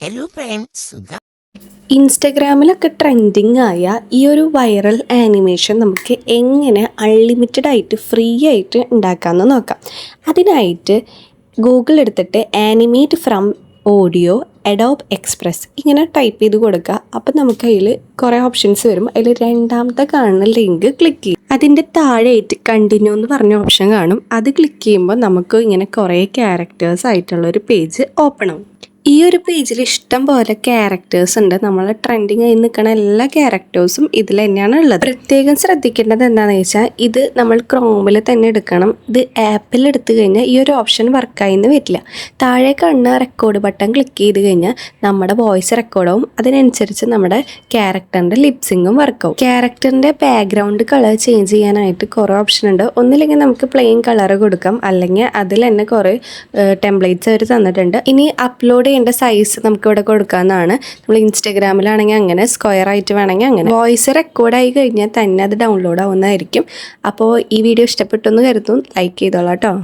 Hello friends. ഇൻസ്റ്റഗ്രാമിലൊക്കെ trending ആയ ഈ ഒരു വൈറൽ ആനിമേഷൻ നമുക്ക് എങ്ങനെ അൺലിമിറ്റഡ് ആയിട്ട് ഫ്രീ ആയിട്ട് ഉണ്ടാക്കാമെന്ന് നോക്കാം. അതിനായിട്ട് ഗൂഗിൾ എടുത്തിട്ട് animate from audio Adobe express ഇങ്ങനെ ടൈപ്പ് ചെയ്ത് കൊടുക്കുക. അപ്പം നമുക്ക് അതിൽ കുറേ ഓപ്ഷൻസ് വരും. അതിൽ രണ്ടാമത്തെ കാണുന്ന ലിങ്ക് ക്ലിക്ക് ചെയ്യും. അതിൻ്റെ താഴെയായിട്ട് കണ്ടിന്യൂ എന്ന് പറഞ്ഞ ഓപ്ഷൻ കാണും. അത് ക്ലിക്ക് ചെയ്യുമ്പോൾ നമുക്ക് ഇങ്ങനെ കുറേ ക്യാരക്ടേഴ്സ് ആയിട്ടുള്ളൊരു പേജ് ഓപ്പൺ ആവും. ഈ ഒരു പേജിൽ ഇഷ്ടം പോലെ ക്യാരക്ടേഴ്സ് ഉണ്ട്. നമ്മൾ ട്രെൻഡിങ് ആയി നിൽക്കുന്ന എല്ലാ ക്യാരക്ടേഴ്സും ഇതിൽ തന്നെയാണ് ഉള്ളത്. പ്രത്യേകം ശ്രദ്ധിക്കേണ്ടത് എന്താണെന്ന് വെച്ചാൽ ഇത് നമ്മൾ ക്രോമിൽ തന്നെ എടുക്കണം. ഇത് ആപ്പിൽ എടുത്തു കഴിഞ്ഞാൽ ഈ ഒരു ഓപ്ഷൻ വർക്കായിന്ന് വരില്ല. താഴെ കാണുന്ന റെക്കോർഡ് ബട്ടൺ ക്ലിക്ക് ചെയ്ത് കഴിഞ്ഞാൽ നമ്മുടെ വോയിസ് റെക്കോർഡാവും. അതിനനുസരിച്ച് നമ്മുടെ ക്യാരക്ടറിൻ്റെ ലിപ്സിങ്ങും വർക്കാവും. ക്യാരക്ടറിൻ്റെ ബാക്ക്ഗ്രൗണ്ട് കളർ ചേഞ്ച് ചെയ്യാനായിട്ട് കുറേ ഓപ്ഷൻ ഉണ്ട്. ഒന്നില്ലെങ്കിൽ നമുക്ക് പ്ലെയിൻ കളർ കൊടുക്കാം, അല്ലെങ്കിൽ അതിൽ തന്നെ കുറേ ടെംപ്ലേറ്റ്സ് അവർ തന്നിട്ടുണ്ട്. ഇനി അപ്ലോഡ് ചെയ്യേണ്ട സൈസ് നമുക്ക് ഇവിടെ കൊടുക്കാവുന്നതാണ്. നമ്മൾ ഇൻസ്റ്റാഗ്രാമിലാണെങ്കിൽ അങ്ങനെ, സ്ക്വയർ ആയിട്ട് വേണമെങ്കിൽ അങ്ങനെ. വോയിസ് റെക്കോർഡായി കഴിഞ്ഞാൽ തന്നെ അത് ഡൗൺലോഡ് ആവുന്നതായിരിക്കും. അപ്പോൾ ഈ വീഡിയോ ഇഷ്ടപ്പെട്ടെന്ന് കരുതും. ലൈക്ക് ചെയ്തോളാം കേട്ടോ.